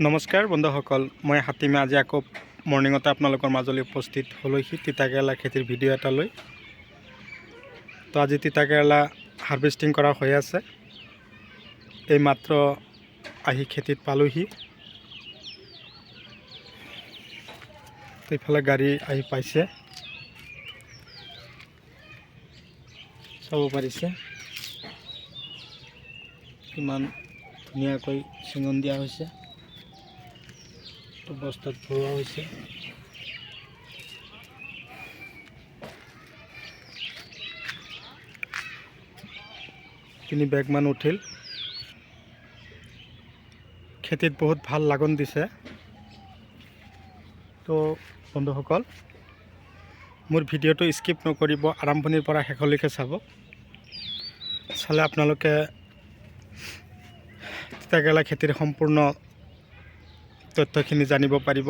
নমস্কাৰ বন্ধুসকল, মই হাতীমে আজি আকৌ মৰ্ণিঙতে আপোনালোকৰ মাজলৈ উপস্থিত হ'লোহি তিতাকেৰেলা খেতিৰ ভিডিঅ' এটা লৈ। তো আজি তিতাকেৰেলা হাৰ্ভেষ্টিং কৰা হৈ আছে। এই মাত্ৰ আহি খেতিত পালোহি। তো ইফালে গাড়ী আহি পাইছে, চাব পাৰিছে কিমান ধুনীয়াকৈ চিঙন দিয়া হৈছে। বস্তাত ভৰোৱা হৈছে। তিনি বেগমান উঠিল। খেতিত বহুত ভাল লাগন দিছে। তো বন্ধুসকল, মোৰ ভিডিঅ'টো স্কিপ নকৰিব, আৰম্ভণিৰ পৰা শেষলৈকে চাব। চালে আপোনালোকে তিতাকেৰেলা খেতিৰ সম্পূৰ্ণ তথ্যখিনি জানিব পাৰিব।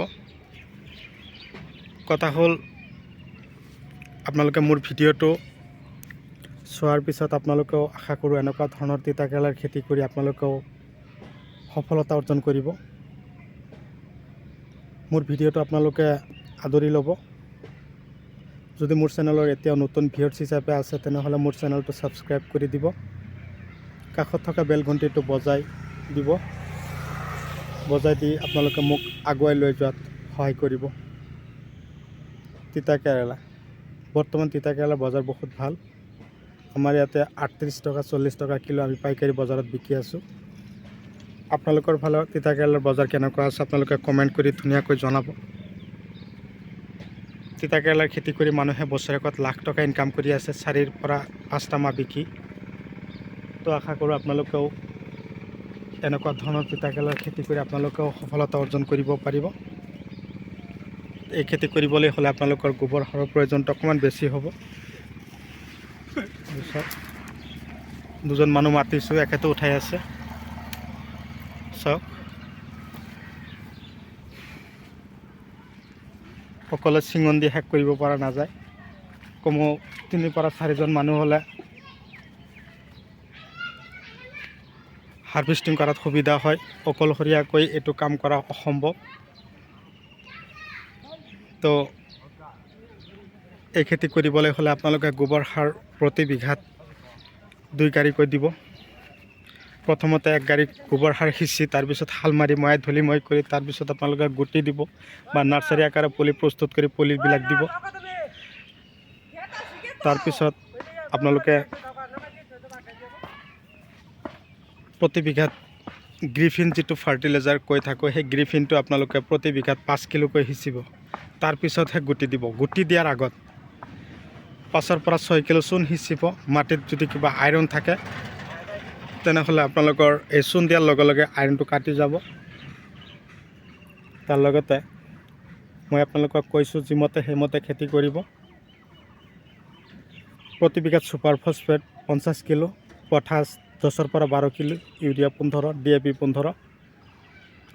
কথা হ'ল, আপোনালোকে মোৰ ভিডিঅ'টো চোৱাৰ পিছত আপোনালোকেও আশা কৰোঁ এনেকুৱা ধৰণৰ তিতাকেৰেলাৰ খেতি কৰি আপোনালোকেও সফলতা অৰ্জন কৰিব। মোৰ ভিডিঅ'টো আপোনালোকে আদৰি ল'ব। যদি মোৰ চেনেলৰ এতিয়াও নতুন ভিউৱাৰ্ছ হিচাপে আছে তেনেহ'লে মোৰ চেনেলটো ছাবস্ক্ৰাইব কৰি দিব। কাষত থকা বেল ঘণ্টিটো বজাই দিব। বজাই দি আপোনালোকে মোক আগুৱাই লৈ যোৱাত সহায় কৰিব। তিতাকেৰেলা বৰ্তমান তিতাকেৰেলাৰ বজাৰ বহুত ভাল। আমাৰ ইয়াতে 38 টকা 40 টকা কিলো আমি পাইকাৰী বজাৰত বিকি আছোঁ। আপোনালোকৰ ফালৰ তিতাকেৰেলাৰ বজাৰ কেনেকুৱা আছে আপোনালোকে কমেণ্ট কৰি ধুনীয়াকৈ জনাব। তিতাকেৰেলাৰ খেতি কৰি মানুহে বছৰেকত লাখ টকা ইনকাম কৰি আছে 4ৰ পৰা 5টা মাহ বিকি। তো আশা কৰোঁ আপোনালোকেও এনেকুৱা ধৰণৰ তিতাকেৰেলাৰ খেতি কৰি আপোনালোকেও সফলতা অৰ্জন কৰিব পাৰিব। এই খেতি কৰিবলৈ হ'লে আপোনালোকৰ গোবৰ সাৰৰ প্ৰয়োজনটো অকণমান বেছি হ'ব। দুজন মানুহ মাতিছোঁ, এখেতো উঠাই আছে। চাওক, সকলোৱে চিঙন দি শেষ কৰিব পৰা নাযায়। কমেও 3 পৰা 4জন মানুহ হ'লে হাৰ্ভেষ্টিং কৰাত সুবিধা হয়। অকলশৰীয়াকৈ এইটো কাম কৰা অসম্ভৱ। তো এই খেতি কৰিবলৈ হ'লে আপোনালোকে গোবৰ সাৰ প্ৰতি বিঘাত 2 গাড়ীকৈ দিব। প্ৰথমতে 1 গাড়ী গোবৰ সাৰ সিঁচি তাৰপিছত হাল মাৰি ময়াই ধূলি মই কৰি তাৰপিছত আপোনালোকে গুটি দিব বা নাৰ্চাৰী আকাৰে পুলি প্ৰস্তুত কৰি পুলিবিলাক দিব। তাৰপিছত আপোনালোকে প্ৰতি বিঘাত গ্ৰিফিন যিটো ফাৰ্টিলাইজাৰ কৈ থাকোঁ, সেই গ্ৰিফিনটো আপোনালোকে প্ৰতি বিঘাত 5 কিলোকৈ সিঁচিব। তাৰপিছতহে গুটি দিব। গুটি দিয়াৰ আগত 5ৰ পৰা 6 কিলো চূণ সিঁচিব। মাটিত যদি কিবা আইৰণ থাকে তেনেহ'লে আপোনালোকৰ এই চূণ দিয়াৰ লগে লগে আইৰণটো কাটি যাব। তাৰ লগতে মই আপোনালোকক কৈছোঁ যিমতে সেইমতে খেতি কৰিব। প্ৰতি বিঘাত ছুপাৰ ফছফেট 50 কিলো, পটাছ 10ৰ পৰা 12 কিলো, ইউৰিয়া 15, DAP 15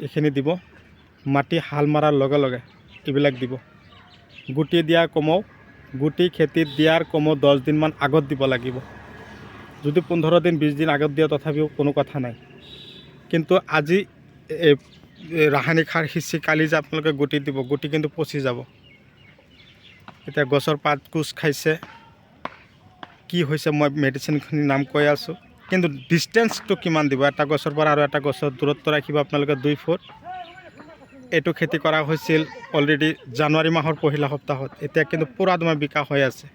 এইখিনি দিব। মাটি হাল মৰাৰ লগে লগে এইবিলাক দিব। গুটি দিয়া কমেও গুটি খেতিত দিয়াৰ কমেও 10 দিনমান আগত দিব লাগিব। যদি 15 দিন 20 দিন আগত দিয়া তথাপিও কোনো কথা নাই। কিন্তু আজি ৰাসায়নিক সাৰ সিঁচি কালি যে আপোনালোকে গুটি দিব, গুটি কিন্তু পচি যাব। এতিয়া গছৰ পাত কোচ খাইছে, কি হৈছে মই মেডিচিনখিনিৰ নাম কৈ আছোঁ। কিন্তু ডিষ্টেঞ্চটো কিমান দিব, এটা গছৰ পৰা আৰু এটা গছৰ দূৰত্ব ৰাখিব আপোনালোকে 2 ফুট। এইটো খেতি কৰা হৈছিল অলৰেডি জানুৱাৰী মাহৰ পহিলা সপ্তাহত। এতিয়া কিন্তু পূৰা তোমাৰ বিকাশ হৈ আছে।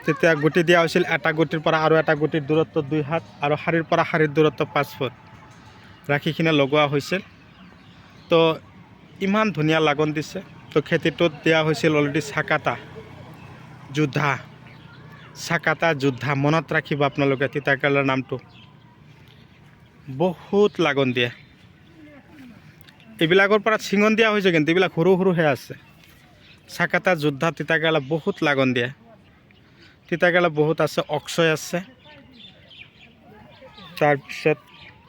যেতিয়া গুটি দিয়া হৈছিল এটা গুটিৰ পৰা আৰু এটা গুটিৰ দূৰত্ব 2 হাত আৰু শাৰীৰ পৰা শাৰীৰ দূৰত্ব 5 ফুট ৰাখি কিনে লগোৱা হৈছিল। তো ইমান ধুনীয়া লাগন দিছে। তো খেতিটোত দিয়া হৈছিল অলৰেডি চাকাতা যোদ্ধা মনত ৰাখিব আপোনালোকে তিতাকেৰেলাৰ নামটো। বহুত লাগন দিয়ে। এইবিলাকৰ পৰা চিঙন দিয়া হৈছে কিন্তু এইবিলাক সৰু সৰুহে আছে। চাকাতা যোদ্ধা তিতাকেৰেলা বহুত লাগন দিয়ে। তিতাকেৰেলা বহুত আছে, অক্ষয় আছে, তাৰপিছত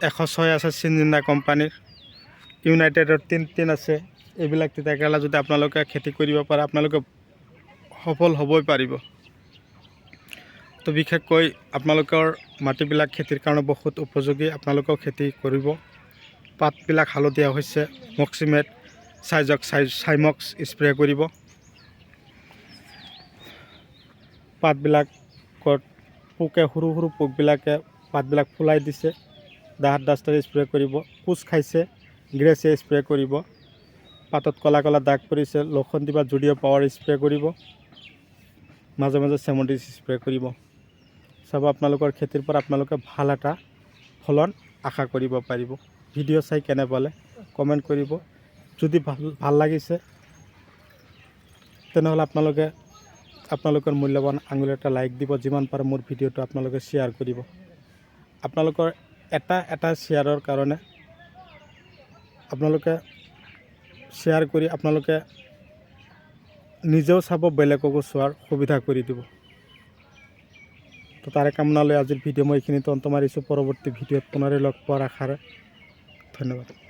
106 আছে চিনজিন্দা কোম্পানীৰ, ইউনাইটেডৰ 3 আছে। এইবিলাক তিতাকেৰেলা যদি আপোনালোকে খেতি কৰিব পাৰে আপোনালোকে সফল হ'বই পাৰিব। তো বিশেষকৈ আপোনালোকৰ মাটিবিলাক খেতিৰ কাৰণে বহুত উপযোগী। আপোনালোকেও খেতি কৰিব। পাতবিলাক হালধীয়া হৈছে মক্সিমেট চাইমক্স স্প্ৰে কৰিব। পাতবিলাকত পোকে সৰু সৰু পোকবিলাকে পাতবিলাক ফুলাই দিছে, দাঁত ডাষ্টাৰ স্প্ৰে কৰিব। কোচ খাইছে, গ্ৰেছে স্প্ৰে কৰিব। পাতত ক'লা ক'লা দাগ পৰিছে, লক্ষণ দিবা জুডিঅ' পাৱাৰ স্প্ৰে কৰিব। মাজে মাজে চেমডিছ স্প্ৰে কৰিব। চাব আপোনালোকৰ খেতিৰ পৰা আপোনালোকে ভাল এটা ফলন আশা কৰিব পাৰিব। ভিডিঅ' চাই কেনে পালে কমেণ্ট কৰিব। যদি ভাল লাগিছে তেনেহ'লে আপোনালোকৰ মূল্যৱান আঙুলি এটা লাইক দিব। যিমান পাৰে মোৰ ভিডিঅ'টো আপোনালোকে শ্বেয়াৰ কৰিব। আপোনালোকৰ এটা শ্বেয়াৰৰ কাৰণে আপোনালোকে শ্বেয়াৰ কৰি আপোনালোকে নিজেও চাব, বেলেগকো চোৱাৰ সুবিধা কৰি দিব। তো তাৰে কামনা লৈ আজিৰ ভিডিঅ' মই এইখিনিতে অন্ত মাৰিছোঁ। পৰৱৰ্তী ভিডিঅ'ত পুনৰাই লগ পোৱাৰ আশাৰে ধন্যবাদ।